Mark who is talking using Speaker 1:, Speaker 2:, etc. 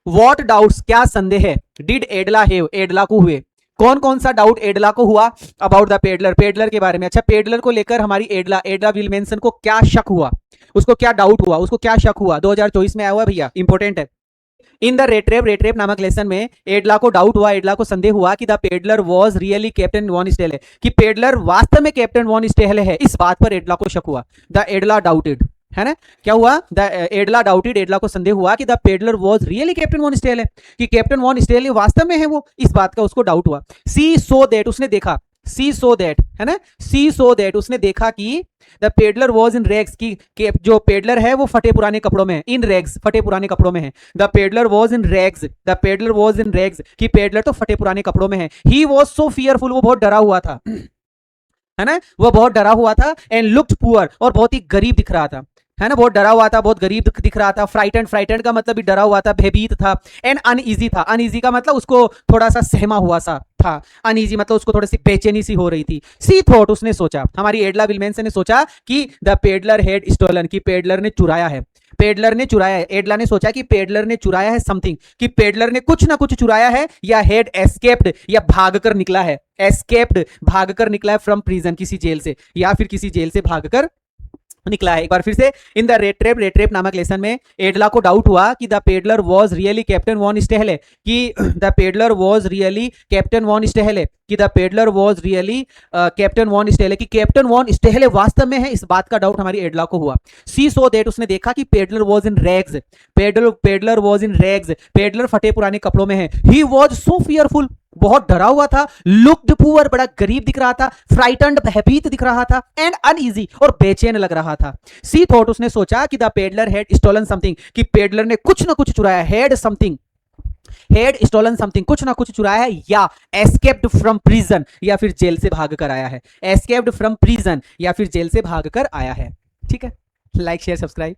Speaker 1: What doubts, क्या संदेह है, डिड एडला हैव, एडला को हुए, कौन कौन सा डाउट एडला को हुआ अबाउट द पेडलर, पेडलर के बारे में। अच्छा, पेडलर को लेकर हमारी एडला, एडला विल्मेंसन को क्या शक हुआ, उसको क्या डाउट हुआ, उसको क्या शक हुआ, 2024 में आया हुआ भैया, इंपॉर्टेंट है। इन द रेट्रेप, रेट्रेप नामक लेसन में एडला को डाउट हुआ, एडला को संदेह हुआ कि the peddler was really Captain von Stehle, कि पेडलर वास्तव में कैप्टन वॉन स्टेहले है, इस बात पर एडला को शक हुआ। द एडला डाउटेड, है ना, क्या हुआ, द एडला डाउटेड, एडला को संदेह हुआ कि the peddler was really Captain von Stehle, कि कैप्टन वॉन स्टेहले वास्तव में है वो, इस बात का उसको डाउट हुआ। सी सो दैट, उसने देखा, सी सो दैट, है ना, सी सो दैट, उसने देखा कि द पेडलर वॉज इन रेग्स, की जो पेडलर है वो फटे पुराने कपड़ों में है, इन रेग्स, फटे पुराने कपड़ों में है। The peddler was in rags, the peddler was in rags, कि पेडलर तो फटे पुराने कपड़ों में है। ही वॉज सो फियरफुल, वो बहुत डरा हुआ था, है ना, वो बहुत डरा हुआ था। एंड लुक्ड पुअर, और बहुत ही गरीब दिख रहा था, है ना, बहुत डरा हुआ था, बहुत गरीब दिख रहा था। फ्राइटेंड, फ्राइटेंड का मतलब भी डरा हुआ था, भयभीत था। एंड अनईजी था, अनईजी का मतलब उसको थोड़ा सा सहमा हुआ सा था, अनईजी मतलब उसको थोड़ी सी बेचैनी सी हो रही थी। सी थॉट, उसने सोचा, हमारी एडला विल्मेंसन ने सोचा कि द पेडलर हैड स्टोलन, कि पेडलर ने चुराया है, पेडलर ने चुराया है। एडला ने सोचा कि पेडलर ने चुराया है समथिंग, कि पेडलर ने कुछ ना कुछ चुराया है, या हैड एस्केप्ड, या भागकर निकला है, एस्केप्ड, भागकर निकला है, फ्रॉम प्रिजन, किसी जेल से, या फिर किसी जेल से भागकर निकला है। एक बार फिर से, इन द रेट्रेप, रेट्रेप नामक लेसन में एडला को डाउट हुआ कि the peddler was really Captain von Stehle, कि the peddler was really Captain von Stehle, कि the peddler was really Captain von Stehle, कि कैप्टन वॉन स्टेहले वास्तव में है, इस बात का डाउट हमारी एडला को हुआ। सी सो दैट, उसने देखा कि peddler was in rags, peddler was in rags, peddler फटे पुराने कपड़ों में है। ही वाज सो फियरफुल, बहुत डरा हुआ था। लुक्ड पुअर, बड़ा गरीब दिख रहा था। फ्राइटेंड, भयभीत दिख रहा था। एंड अनईजी, और बेचैन लग रहा था। सी थॉट, उसने सोचा कि the peddler had stolen something, कि पेडलर ने कुछ ना कुछ चुराया, had something, had stolen something, कुछ ना कुछ चुराया है, या एस्केप्ड फ्रॉम प्रिजन, या फिर जेल से भागकर आया है, एस्केप्ड फ्रॉम प्रिजन, या फिर जेल से भागकर आया है। ठीक है, लाइक शेयर सब्सक्राइब।